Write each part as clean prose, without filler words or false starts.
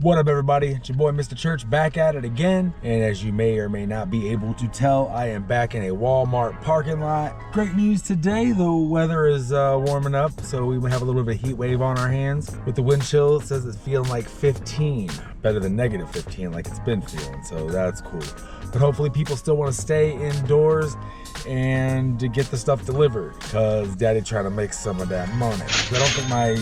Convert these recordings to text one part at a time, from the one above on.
What up, everybody? It's your boy Mr. Church back at it again, and as you may or may not be able to tell, I am back in a Walmart parking lot. Great news today, the weather is warming up, so we have a little bit of a heat wave on our hands. With the wind chill, it says it's feeling like 15, better than negative 15 like it's been feeling, so that's cool. But hopefully people still want to stay indoors and to get the stuff delivered, because daddy trying to make some of that money. I don't think my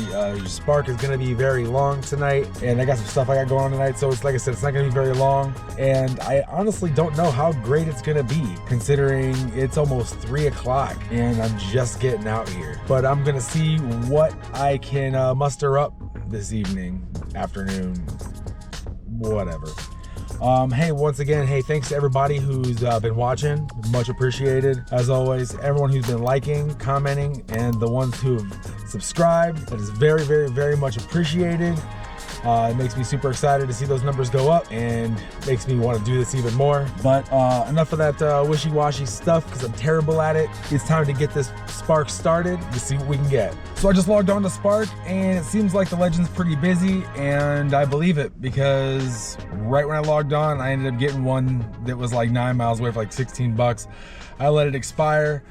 spark is going to be very long tonight, and I got some stuff I got going on tonight, so it's like I said, it's not going to be very long, and I honestly don't know how great it's going to be, considering it's almost 3 o'clock and I'm just getting out here. But I'm going to see what I can muster up this evening, afternoon, whatever. Hey, once again, hey, thanks to everybody who's been watching. Much appreciated. As always, everyone who's been liking, commenting, and the ones who have subscribed. That is very, very, very much appreciated. It makes me super excited to see those numbers go up and makes me want to do this even more. But enough of that wishy-washy stuff, because I'm terrible at it. It's time to get this Spark started to see what we can get. So I just logged on to Spark, and it seems like the Legend's pretty busy, and I believe it, because right when I logged on, I ended up getting one that was like 9 miles away for like 16 bucks. I let it expire.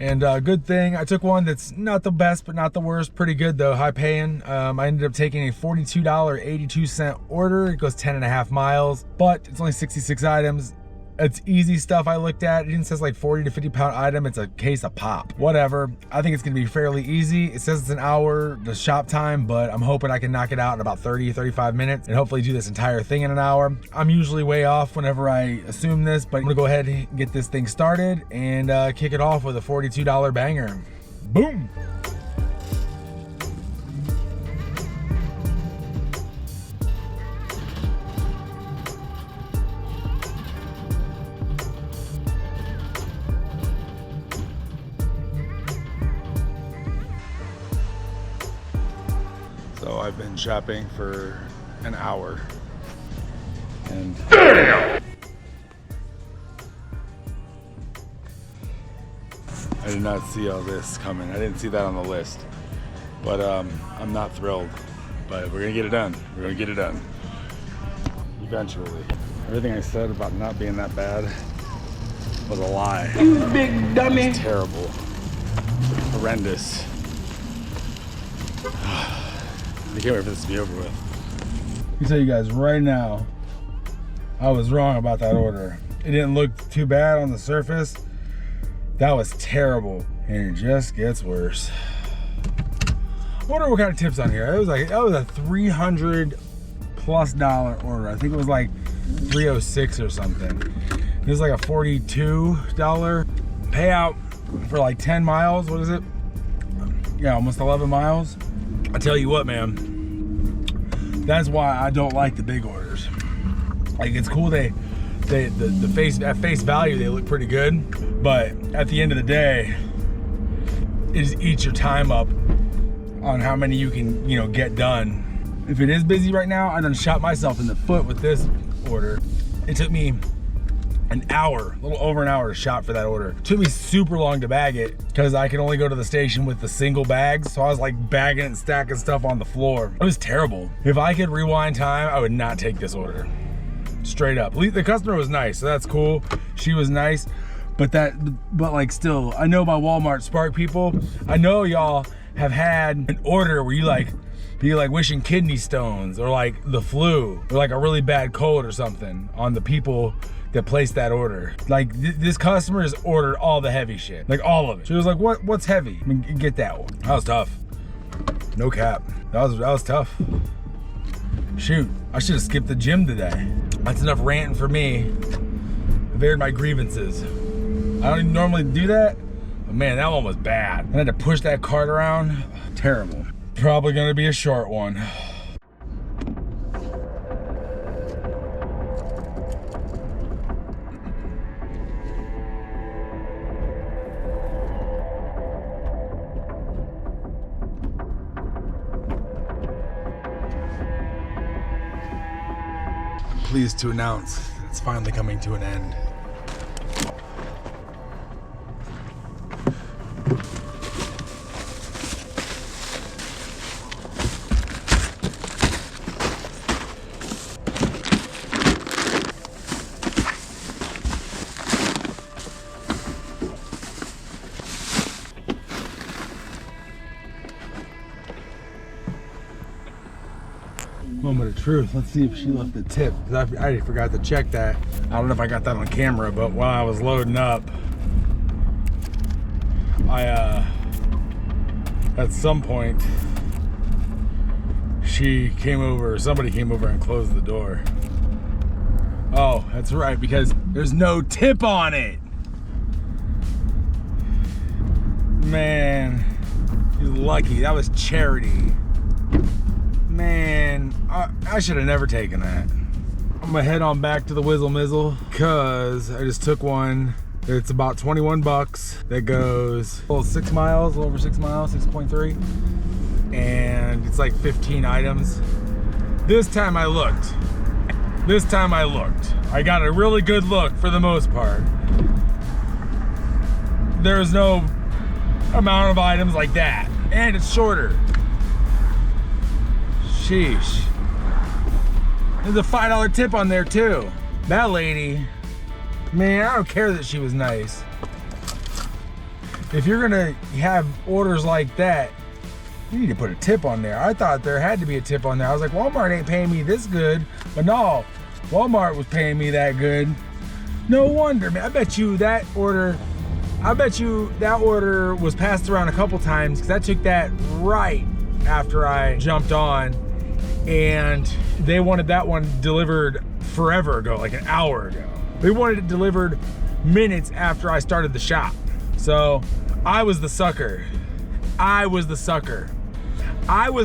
And good thing, I took one that's not the best, but not the worst. Pretty good though, high paying. I ended up taking a $42.82 order. It goes 10.5 miles, but it's only 66 items. It's easy stuff I looked at. It even says like 40 to 50 pound item. It's a case of pop. Whatever. I think it's gonna be fairly easy. It says it's an hour, the shop time, but I'm hoping I can knock it out in about 30, 35 minutes and hopefully do this entire thing in an hour. I'm usually way off whenever I assume this, but I'm gonna go ahead and get this thing started and kick it off with a $42 banger. Boom. So I've been shopping for an hour, and I did not see all this coming. I didn't see that on the list, but I'm not thrilled, but we're gonna get it done. We're gonna get it done eventually. Everything I said about not being that bad was a lie. You big dummy. It's terrible, horrendous. I can't wait for this to be over with. Let me tell you guys right now, I was wrong about that order. It didn't look too bad on the surface. That was terrible, and it just gets worse. I wonder what kind of tips on here. It was like, that was a $300+ order. I think it was like $306 or something. It was like a $42 payout for like 10 miles. What is it? Yeah, almost 11 miles. I tell you what, man, that's why I don't like the big orders. Like, it's cool at face value they look pretty good, but at the end of the day, it just eats your time up on how many you can, get done. If it is busy right now, I done shot myself in the foot with this order. It took me an hour, a little over an hour to shop for that order. It took me super long to bag it because I could only go to the station with the single bags. So I was like bagging and stacking stuff on the floor. It was terrible. If I could rewind time, I would not take this order. Straight up. The customer was nice, so that's cool. She was nice, but like still, I know my Walmart Spark people, I know y'all have had an order where you be like wishing kidney stones or like the flu or like a really bad cold or something on the people that placed that order. Like this customer has ordered all the heavy shit, like all of it. She was like, what's heavy? I mean, get that one. That was tough. No cap. That was tough. Shoot, I should have skipped the gym today. That's enough ranting for me. I've aired my grievances. I don't even normally do that, but man, that one was bad. I had to push that cart around. Terrible. Probably gonna be a short one. Pleased to announce it's finally coming to an end. of truth. Let's see if she left a tip, because I already forgot to check that. I don't know if I got that on camera, but while I was loading up, at some point, somebody came over and closed the door. Oh, that's right, because there's no tip on it. Man, he's lucky. That was charity. Man, I should have never taken that. I'm gonna head on back to the Whizzle Mizzle, because I just took one. It's about 21 bucks. That goes a little 6 miles, a little over 6 miles, 6.3. And it's like 15 items. This time I looked. I got a really good look for the most part. There's no amount of items like that. And it's shorter. Sheesh. There's a $5 tip on there too. That lady, man, I don't care that she was nice. If you're gonna have orders like that, you need to put a tip on there. I thought there had to be a tip on there. I was like, Walmart ain't paying me this good. But no, Walmart was paying me that good. No wonder, man. I bet you that order was passed around a couple times, because I took that right after I jumped on, and they wanted that one delivered forever ago, like an hour ago. They wanted it delivered minutes after I started the shop. So I was the sucker. I was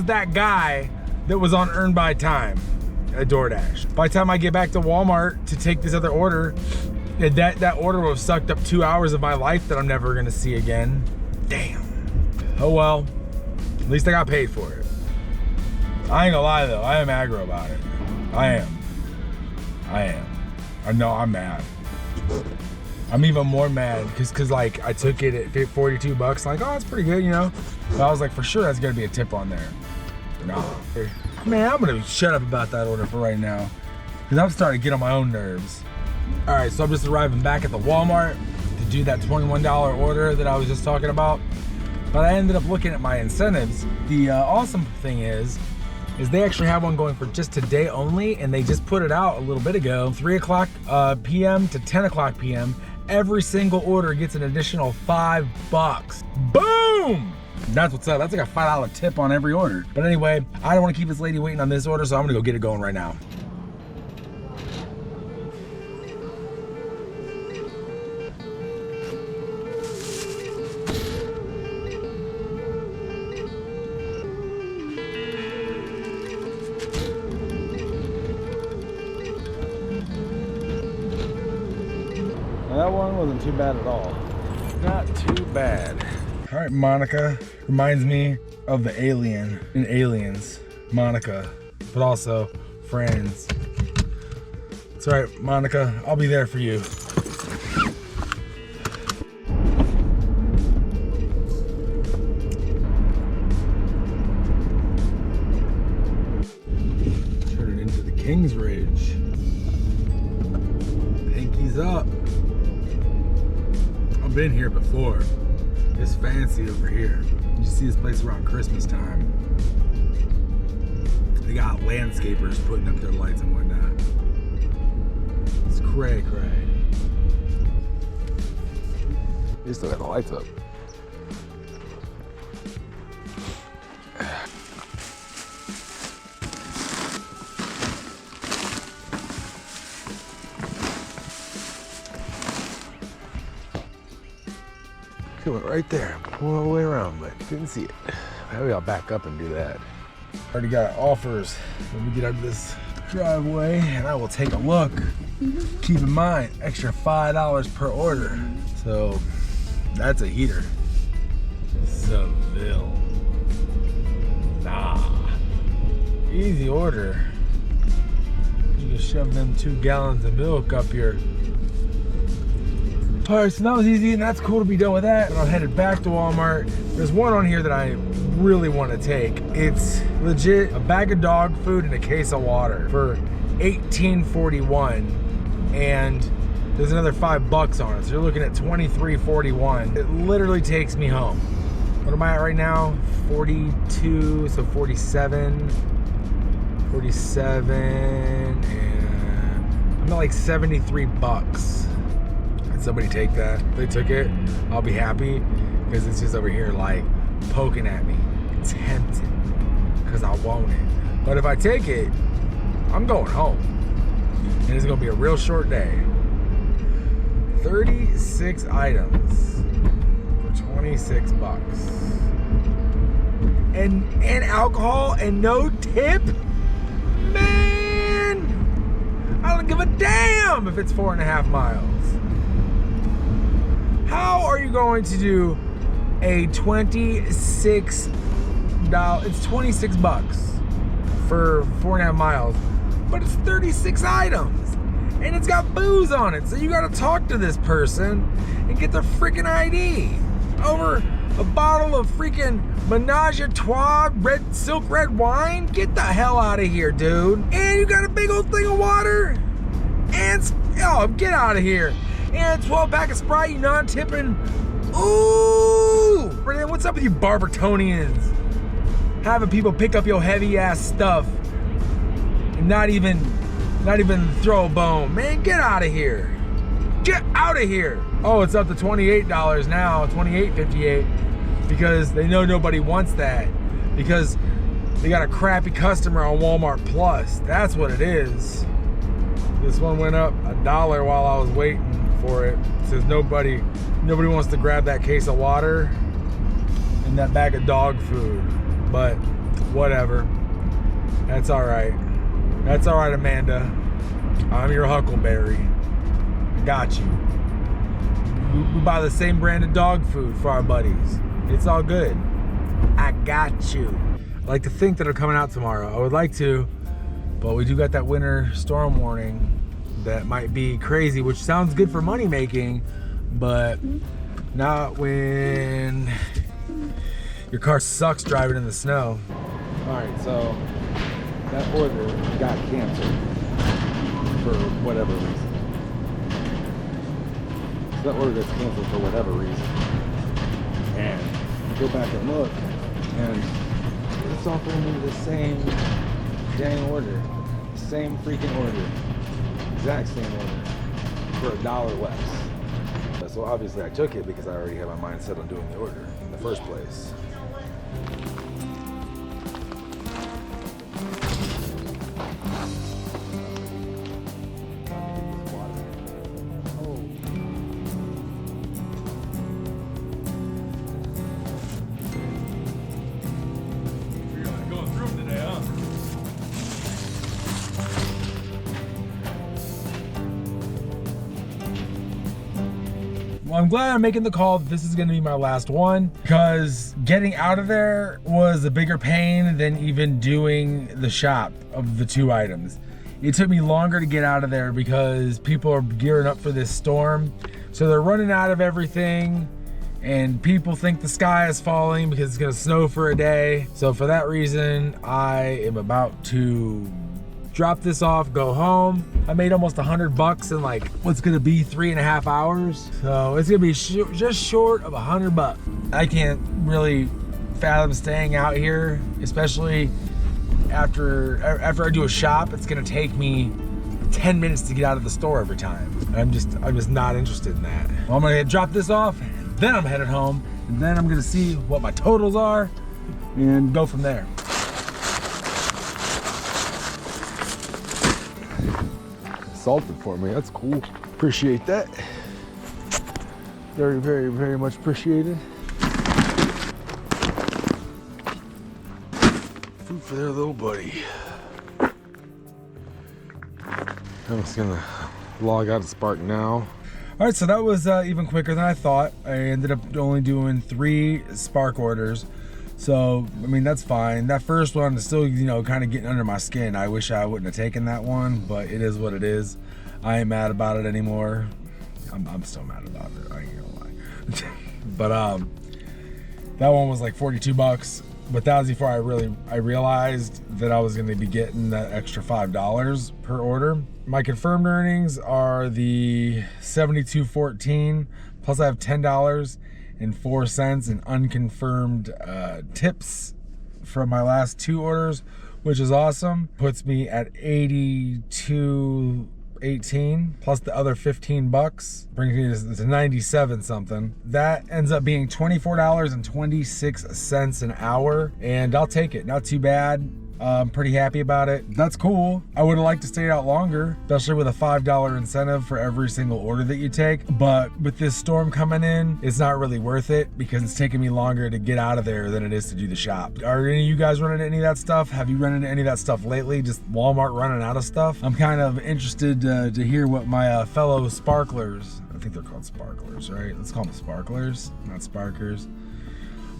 that guy that was on earn by time at DoorDash. By the time I get back to Walmart to take this other order, that order would have sucked up 2 hours of my life that I'm never gonna see again. Damn. Oh well, at least I got paid for it. I ain't gonna lie though, I am aggro about it. I am. I know I'm mad. I'm even more mad because like I took it at 42 bucks. Like, oh, it's pretty good, you know? But I was like, for sure that's gonna be a tip on there. No. Man, I'm gonna shut up about that order for right now, because I'm starting to get on my own nerves. All right, so I'm just arriving back at the Walmart to do that $21 order that I was just talking about. But I ended up looking at my incentives. The awesome thing is they actually have one going for just today only, and they just put it out a little bit ago. 3 o'clock p.m. to 10 o'clock p.m. Every single order gets an additional $5. Boom! That's what's up. That's like a $5 tip on every order. But anyway, I don't want to keep this lady waiting on this order, so I'm gonna go get it going right now. That one wasn't too bad at all. Not too bad. All right, Monica reminds me of the alien in Aliens. Monica, but also Friends. It's all right, Monica. I'll be there for you. Turn it into the King's Ridge. Pinkies up. I've been here before. It's fancy over here. You see this place around Christmas time. They got landscapers putting up their lights and whatnot. It's cray. They still got the lights up. It went right there, all the way around, but didn't see it. Maybe I'll back up and do that. Already got offers. Let me get out of this driveway and I will take a look. Keep in mind, extra $5 per order. So that's a heater. Seville. Nah. Easy order. You can shove them 2 gallons of milk up here. All right, so that was easy, and that's cool to be done with that. And I'm headed back to Walmart. There's one on here that I really want to take. It's legit a bag of dog food and a case of water for $18.41, and there's another $5 on it. So you're looking at $23.41. It literally takes me home. What am I at right now? 42, so 47. 47, and I'm at like 73 bucks. Can somebody take that? If they took it, I'll be happy, because it's just over here like poking at me, tempting, because I want it. But if I take it, I'm going home, and it's gonna be a real short day. 36 items for 26 bucks. And alcohol and no tip? Man, I don't give a damn if it's 4.5 miles. How are you going to do a $26, it's 26 bucks for 4.5 miles, but it's 36 items and it's got booze on it. So you gotta talk to this person and get their freaking ID over a bottle of freaking Menage a Trois silk red wine? Get the hell out of here, dude. And you got a big old thing of water? And, oh, get out of here. And 12-pack of Sprite, you non-tipping. Ooh! Brilliant. What's up with you Barbertonians? Having people pick up your heavy ass stuff and not even throw a bone. Man, get out of here. Get out of here. Oh, it's up to $28 now, $28.58, because they know nobody wants that, because they got a crappy customer on Walmart Plus. That's what it is. This one went up $1 while I was waiting for it. It says nobody wants to grab that case of water and that bag of dog food, but whatever. That's all right. That's all right, Amanda. I'm your Huckleberry. Got you. We buy the same brand of dog food for our buddies. It's all good. I got you. I like to think that are coming out tomorrow. I would like to, but we do got that winter storm warning that might be crazy, which sounds good for money making, but not when your car sucks driving in the snow. All right, so that order got canceled for whatever reason. So that order gets canceled for whatever reason. And go back and look, and it's offering me the same dang order. Same freaking order. Exact same order. For $1 less. So obviously I took it because I already had my mind set on doing the order in the first place. Well, I'm glad I'm making the call that this is gonna be my last one, because getting out of there was a bigger pain than even doing the shop of the 2 items. It took me longer to get out of there because people are gearing up for this storm. So they're running out of everything, and people think the sky is falling because it's gonna snow for a day. So for that reason, I am about to drop this off, go home. I made almost 100 bucks in like what's gonna be 3.5 hours. So it's gonna be just short of 100 bucks. I can't really fathom staying out here, especially after I do a shop. It's gonna take me 10 minutes to get out of the store every time. I'm just not interested in that. Well, I'm gonna drop this off, then I'm headed home, and then I'm gonna see what my totals are and go from there. Salted for me, that's cool. Appreciate that. Very, very, very much appreciated. Food for their little buddy. I'm just gonna log out of Spark now. All right, so that was even quicker than I thought. I ended up only doing 3 Spark orders. So, I mean, that's fine. That first one is still, you know, kind of getting under my skin. I wish I wouldn't have taken that one, but it is what it is. I ain't mad about it anymore. I'm still mad about it, I ain't gonna lie. But that one was like 42 bucks. But that was before I realized that I was gonna be getting that extra $5 per order. My confirmed earnings are the $72.14, plus I have $10.04 in unconfirmed tips from my last 2 orders, which is awesome. Puts me at 82.18 plus the other 15 bucks, brings me to 97 something. That ends up being $24.26 an hour, and I'll take it. Not too bad. I'm pretty happy about it. That's cool. I would have liked to stay out longer, especially with a $5 incentive for every single order that you take. But with this storm coming in, it's not really worth it because it's taking me longer to get out of there than it is to do the shop. Are any of you guys running into any of that stuff? Have you run into any of that stuff lately? Just Walmart running out of stuff? I'm kind of interested to hear what my fellow sparklers, I think they're called sparklers, right? Let's call them sparklers, not sparkers.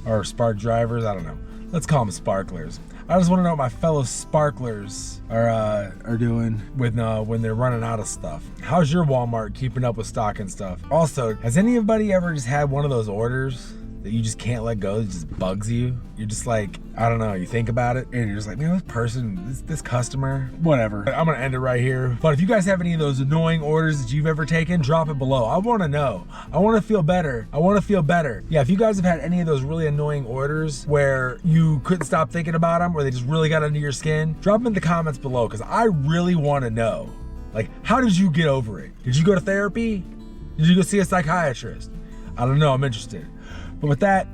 Or spark drivers, I don't know. Let's call them sparklers. I just want to know what my fellow sparklers are doing with when they're running out of stuff. How's your Walmart keeping up with stock and stuff? Also, has anybody ever just had one of those orders that you just can't let go? It just bugs you. You're just like, I don't know, you think about it and you're just like, man, this person, this customer, whatever. I'm gonna end it right here. But if you guys have any of those annoying orders that you've ever taken, drop it below. I wanna know. I wanna feel better. I wanna feel better. Yeah, if you guys have had any of those really annoying orders where you couldn't stop thinking about them, or they just really got under your skin, drop them in the comments below, because I really wanna know. Like, how did you get over it? Did you go to therapy? Did you go see a psychiatrist? I don't know, I'm interested. But with that,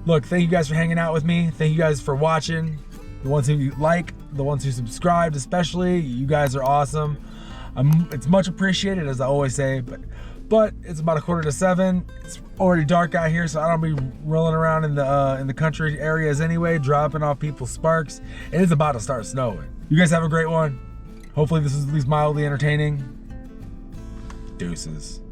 look, thank you guys for hanging out with me. Thank you guys for watching. The ones who like, the ones who subscribed especially, you guys are awesome. It's much appreciated, as I always say, but it's about 6:45. It's already dark out here, so I don't be rolling around in the country areas anyway, dropping off people's sparks. And it's about to start snowing. You guys have a great one. Hopefully this is at least mildly entertaining. Deuces.